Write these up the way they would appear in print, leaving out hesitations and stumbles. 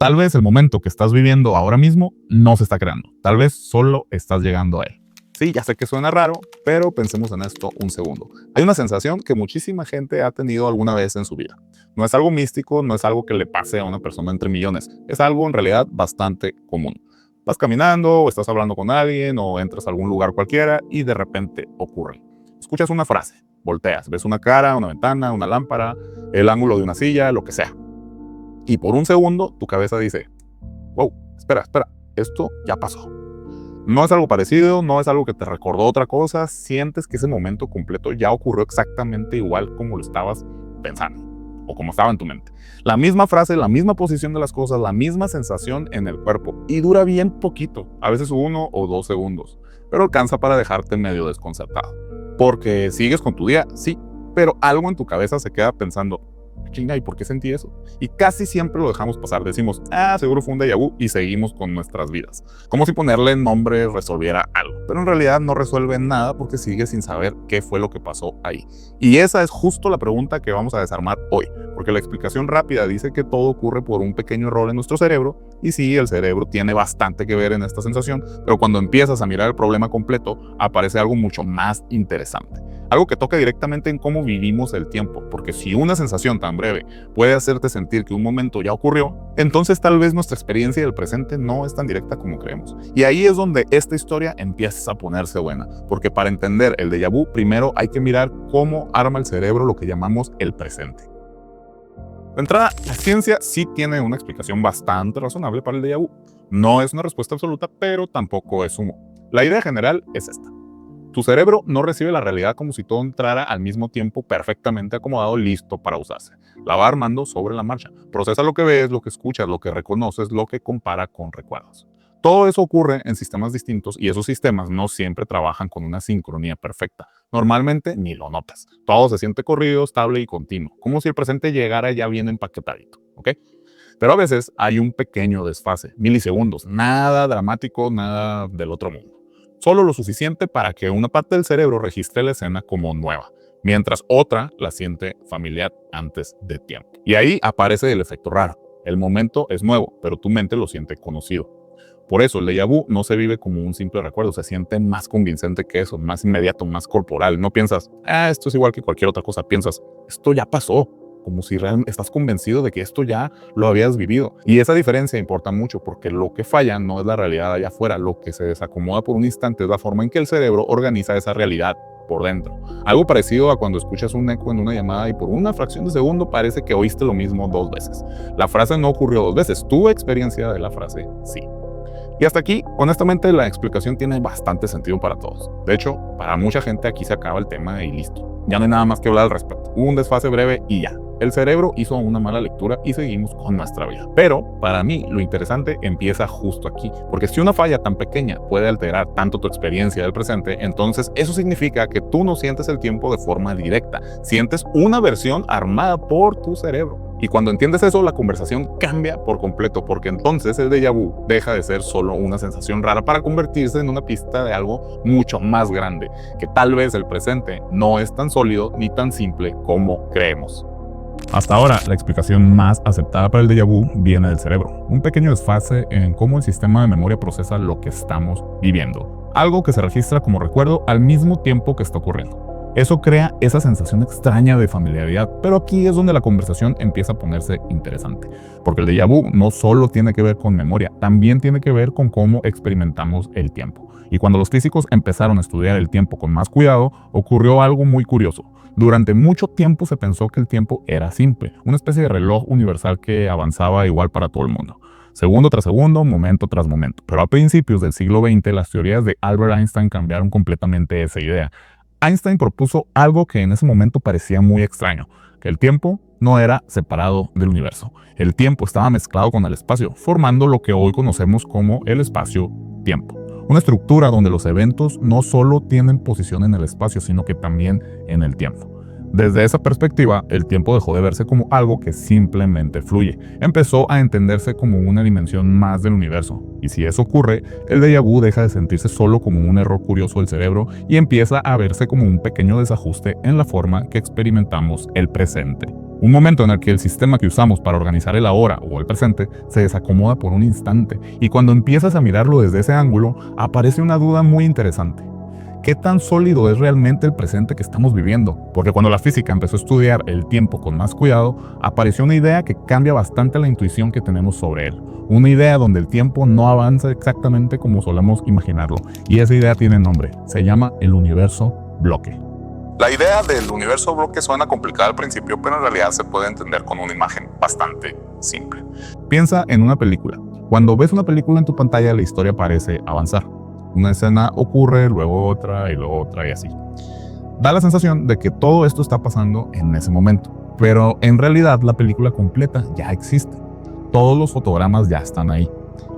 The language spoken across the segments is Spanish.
Tal vez el momento que estás viviendo ahora mismo no se está creando. Tal vez solo estás llegando a él. Sí, ya sé que suena raro, pero pensemos en esto un segundo. Hay una sensación que muchísima gente ha tenido alguna vez en su vida. No es algo místico, no es algo que le pase a una persona entre millones. Es algo en realidad bastante común. Vas caminando, o estás hablando con alguien, o entras a algún lugar cualquiera y de repente ocurre. Escuchas una frase, volteas, ves una cara, una ventana, una lámpara, el ángulo de una silla, lo que sea. Y por un segundo tu cabeza dice, wow, espera, esto ya pasó. No es algo parecido, no es algo que te recordó otra cosa, sientes que ese momento completo ya ocurrió exactamente igual como lo estabas pensando o como estaba en tu mente. La misma frase, la misma posición de las cosas, la misma sensación en el cuerpo y dura bien poquito, a veces 1 o 2 segundos, pero alcanza para dejarte medio desconcertado. Porque sigues con tu día, sí, pero algo en tu cabeza se queda pensando, chinga, ¿y por qué sentí eso? Y casi siempre lo dejamos pasar, decimos, seguro fue un déjà vu y seguimos con nuestras vidas. Como si ponerle nombre resolviera algo, pero en realidad no resuelve nada porque sigues sin saber qué fue lo que pasó ahí. Y esa es justo la pregunta que vamos a desarmar hoy, porque la explicación rápida dice que todo ocurre por un pequeño error en nuestro cerebro, y sí, el cerebro tiene bastante que ver en esta sensación, pero cuando empiezas a mirar el problema completo, aparece algo mucho más interesante. Algo que toca directamente en cómo vivimos el tiempo, porque si una sensación tan breve puede hacerte sentir que un momento ya ocurrió, entonces tal vez nuestra experiencia del presente no es tan directa como creemos. Y ahí es donde esta historia empieza a ponerse buena, porque para entender el déjà vu, primero hay que mirar cómo arma el cerebro lo que llamamos el presente. De entrada, la ciencia sí tiene una explicación bastante razonable para el déjà vu. No es una respuesta absoluta, pero tampoco es humo. La idea general es esta. Tu cerebro no recibe la realidad como si todo entrara al mismo tiempo perfectamente acomodado, listo para usarse. La va armando sobre la marcha. Procesa lo que ves, lo que escuchas, lo que reconoces, lo que compara con recuerdos. Todo eso ocurre en sistemas distintos y esos sistemas no siempre trabajan con una sincronía perfecta. Normalmente ni lo notas. Todo se siente corrido, estable y continuo, como si el presente llegara ya bien empaquetadito, ¿ok? Pero a veces hay un pequeño desfase, milisegundos, nada dramático, nada del otro mundo. Solo lo suficiente para que una parte del cerebro registre la escena como nueva, mientras otra la siente familiar antes de tiempo. Y ahí aparece el efecto raro. El momento es nuevo, pero tu mente lo siente conocido. Por eso el déjà vu no se vive como un simple recuerdo, se siente más convincente que eso, más inmediato, más corporal. No piensas, esto es igual que cualquier otra cosa, piensas, esto ya pasó. Como si realmente estás convencido de que esto ya lo habías vivido. Y esa diferencia importa mucho porque lo que falla no es la realidad allá afuera, lo que se desacomoda por un instante es la forma en que el cerebro organiza esa realidad por dentro. Algo parecido a cuando escuchas un eco en una llamada y por una fracción de segundo parece que oíste lo mismo 2 veces. La frase no ocurrió 2 veces, tu experiencia de la frase sí. Y hasta aquí, honestamente, la explicación tiene bastante sentido para todos. De hecho, para mucha gente aquí se acaba el tema y listo. Ya no hay nada más que hablar al respecto. Hubo un desfase breve y ya. El cerebro hizo una mala lectura y seguimos con nuestra vida. Pero, para mí, lo interesante empieza justo aquí. Porque si una falla tan pequeña puede alterar tanto tu experiencia del presente, entonces eso significa que tú no sientes el tiempo de forma directa. Sientes una versión armada por tu cerebro. Y cuando entiendes eso, la conversación cambia por completo, porque entonces el déjà vu deja de ser solo una sensación rara para convertirse en una pista de algo mucho más grande, que tal vez el presente no es tan sólido ni tan simple como creemos. Hasta ahora, la explicación más aceptada para el déjà vu viene del cerebro, un pequeño desfase en cómo el sistema de memoria procesa lo que estamos viviendo, algo que se registra como recuerdo al mismo tiempo que está ocurriendo. Eso crea esa sensación extraña de familiaridad, pero aquí es donde la conversación empieza a ponerse interesante, porque el déjà vu no solo tiene que ver con memoria, también tiene que ver con cómo experimentamos el tiempo. Y cuando los físicos empezaron a estudiar el tiempo con más cuidado, ocurrió algo muy curioso. Durante mucho tiempo se pensó que el tiempo era simple, una especie de reloj universal que avanzaba igual para todo el mundo. Segundo tras segundo, momento tras momento. Pero a principios del siglo XX, las teorías de Albert Einstein cambiaron completamente esa idea. Einstein propuso algo que en ese momento parecía muy extraño, que el tiempo no era separado del universo. El tiempo estaba mezclado con el espacio, formando lo que hoy conocemos como el espacio-tiempo. Una estructura donde los eventos no solo tienen posición en el espacio, sino que también en el tiempo. Desde esa perspectiva, el tiempo dejó de verse como algo que simplemente fluye. Empezó a entenderse como una dimensión más del universo. Y si eso ocurre, el déjà vu deja de sentirse solo como un error curioso del cerebro y empieza a verse como un pequeño desajuste en la forma que experimentamos el presente. Un momento en el que el sistema que usamos para organizar el ahora o el presente se desacomoda por un instante, y cuando empiezas a mirarlo desde ese ángulo, aparece una duda muy interesante. ¿Qué tan sólido es realmente el presente que estamos viviendo? Porque cuando la física empezó a estudiar el tiempo con más cuidado, apareció una idea que cambia bastante la intuición que tenemos sobre él. Una idea donde el tiempo no avanza exactamente como solemos imaginarlo. Y esa idea tiene nombre. Se llama el universo bloque. La idea del universo bloque suena complicada al principio, pero en realidad se puede entender con una imagen bastante simple. Piensa en una película. Cuando ves una película en tu pantalla, la historia parece avanzar. Una escena ocurre, luego otra y luego otra y así. Da la sensación de que todo esto está pasando en ese momento, pero en realidad la película completa ya existe. Todos los fotogramas ya están ahí.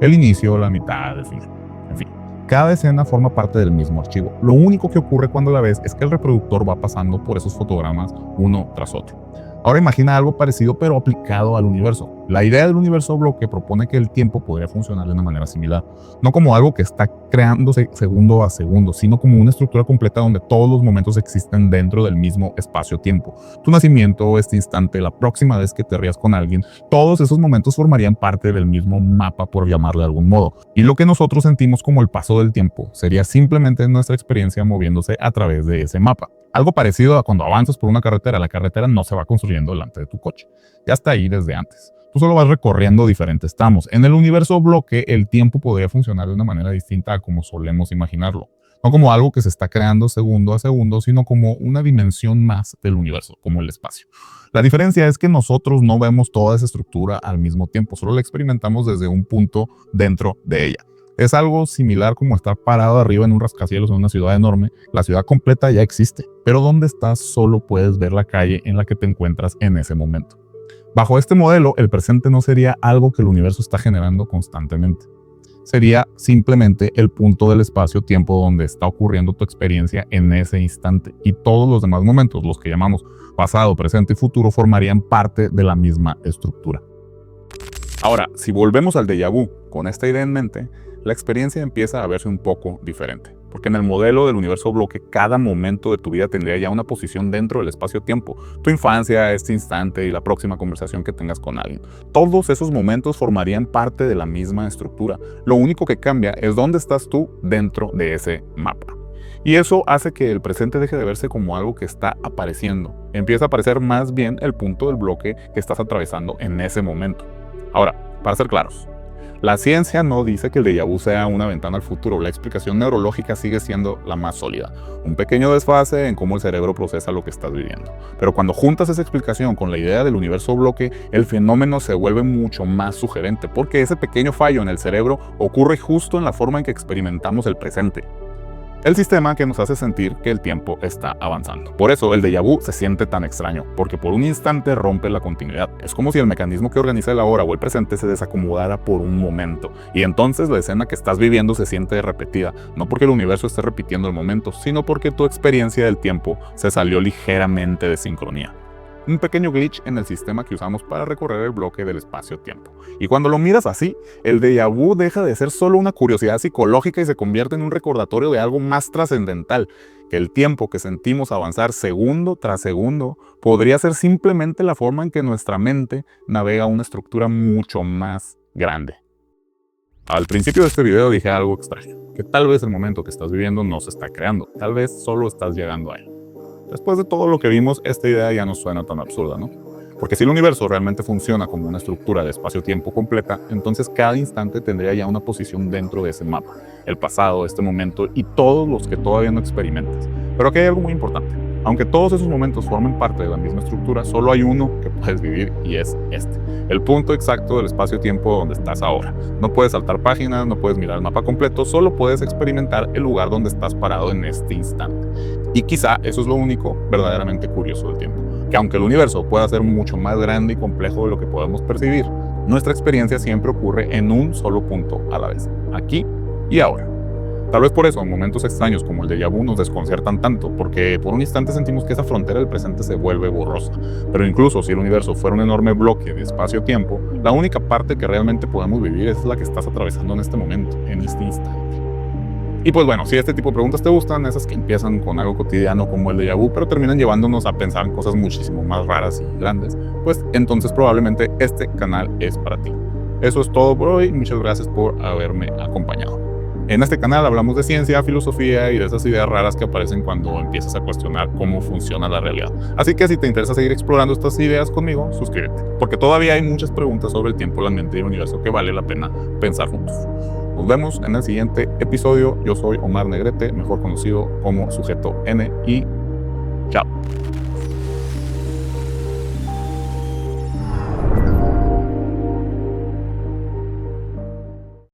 El inicio, la mitad, el final. En fin, cada escena forma parte del mismo archivo. Lo único que ocurre cuando la ves es que el reproductor va pasando por esos fotogramas uno tras otro. Ahora imagina algo parecido pero aplicado al universo. La idea del universo bloque propone que el tiempo podría funcionar de una manera similar, no como algo que está creándose segundo a segundo, sino como una estructura completa donde todos los momentos existen dentro del mismo espacio-tiempo. Tu nacimiento, este instante, la próxima vez que te rías con alguien, todos esos momentos formarían parte del mismo mapa, por llamarle de algún modo. Y lo que nosotros sentimos como el paso del tiempo sería simplemente nuestra experiencia moviéndose a través de ese mapa. Algo parecido a cuando avanzas por una carretera. La carretera no se va construyendo delante de tu coche. Ya está ahí desde antes. Tú solo vas recorriendo diferentes tramos. En el universo bloque, el tiempo podría funcionar de una manera distinta a como solemos imaginarlo. No como algo que se está creando segundo a segundo, sino como una dimensión más del universo, como el espacio. La diferencia es que nosotros no vemos toda esa estructura al mismo tiempo, solo la experimentamos desde un punto dentro de ella. Es algo similar como estar parado arriba en un rascacielos en una ciudad enorme. La ciudad completa ya existe, pero donde estás solo puedes ver la calle en la que te encuentras en ese momento. Bajo este modelo, el presente no sería algo que el universo está generando constantemente. Sería simplemente el punto del espacio-tiempo donde está ocurriendo tu experiencia en ese instante, y todos los demás momentos, los que llamamos pasado, presente y futuro, formarían parte de la misma estructura. Ahora, si volvemos al déjà vu con esta idea en mente, la experiencia empieza a verse un poco diferente, porque en el modelo del universo bloque, cada momento de tu vida tendría ya una posición dentro del espacio-tiempo. Tu infancia, este instante y la próxima conversación que tengas con alguien. Todos esos momentos formarían parte de la misma estructura. Lo único que cambia es dónde estás tú dentro de ese mapa. Y eso hace que el presente deje de verse como algo que está apareciendo. Empieza a aparecer más bien el punto del bloque que estás atravesando en ese momento. Ahora, para ser claros, la ciencia no dice que el déjà vu sea una ventana al futuro. La explicación neurológica sigue siendo la más sólida. Un pequeño desfase en cómo el cerebro procesa lo que estás viviendo. Pero cuando juntas esa explicación con la idea del universo bloque, el fenómeno se vuelve mucho más sugerente, porque ese pequeño fallo en el cerebro ocurre justo en la forma en que experimentamos el presente. El sistema que nos hace sentir que el tiempo está avanzando. Por eso el déjà vu se siente tan extraño, porque por un instante rompe la continuidad. Es como si el mecanismo que organiza el ahora o el presente se desacomodara por un momento, y entonces la escena que estás viviendo se siente repetida, no porque el universo esté repitiendo el momento, sino porque tu experiencia del tiempo se salió ligeramente de sincronía. Un pequeño glitch en el sistema que usamos para recorrer el bloque del espacio-tiempo. Y cuando lo miras así, el déjà vu deja de ser solo una curiosidad psicológica y se convierte en un recordatorio de algo más trascendental, que el tiempo que sentimos avanzar segundo tras segundo podría ser simplemente la forma en que nuestra mente navega una estructura mucho más grande. Al principio de este video dije algo extraño, que tal vez el momento que estás viviendo no se está creando, tal vez solo estás llegando a él. Después de todo lo que vimos, esta idea ya no suena tan absurda, ¿no? Porque si el universo realmente funciona como una estructura de espacio-tiempo completa, entonces cada instante tendría ya una posición dentro de ese mapa. El pasado, este momento y todos los que todavía no experimentas. Pero aquí hay algo muy importante. Aunque todos esos momentos formen parte de la misma estructura, solo hay uno que puedes vivir y es este. El punto exacto del espacio-tiempo donde estás ahora. No puedes saltar páginas, no puedes mirar el mapa completo, solo puedes experimentar el lugar donde estás parado en este instante. Y quizá eso es lo único verdaderamente curioso del tiempo. Que aunque el universo pueda ser mucho más grande y complejo de lo que podemos percibir, nuestra experiencia siempre ocurre en un solo punto a la vez, aquí y ahora. Tal vez por eso, en momentos extraños como el déjà vu nos desconcertan tanto, porque por un instante sentimos que esa frontera del presente se vuelve borrosa. Pero incluso si el universo fuera un enorme bloque de espacio-tiempo, la única parte que realmente podemos vivir es la que estás atravesando en este momento, en este instante. Y pues bueno, si este tipo de preguntas te gustan, esas que empiezan con algo cotidiano como el déjà vu, pero terminan llevándonos a pensar en cosas muchísimo más raras y grandes, pues entonces probablemente este canal es para ti. Eso es todo por hoy, muchas gracias por haberme acompañado. En este canal hablamos de ciencia, filosofía y de esas ideas raras que aparecen cuando empiezas a cuestionar cómo funciona la realidad. Así que si te interesa seguir explorando estas ideas conmigo, suscríbete, porque todavía hay muchas preguntas sobre el tiempo, la mente y el universo que vale la pena pensar juntos. Nos vemos en el siguiente episodio. Yo soy Omar Negrete, mejor conocido como Sujeto N, y chao.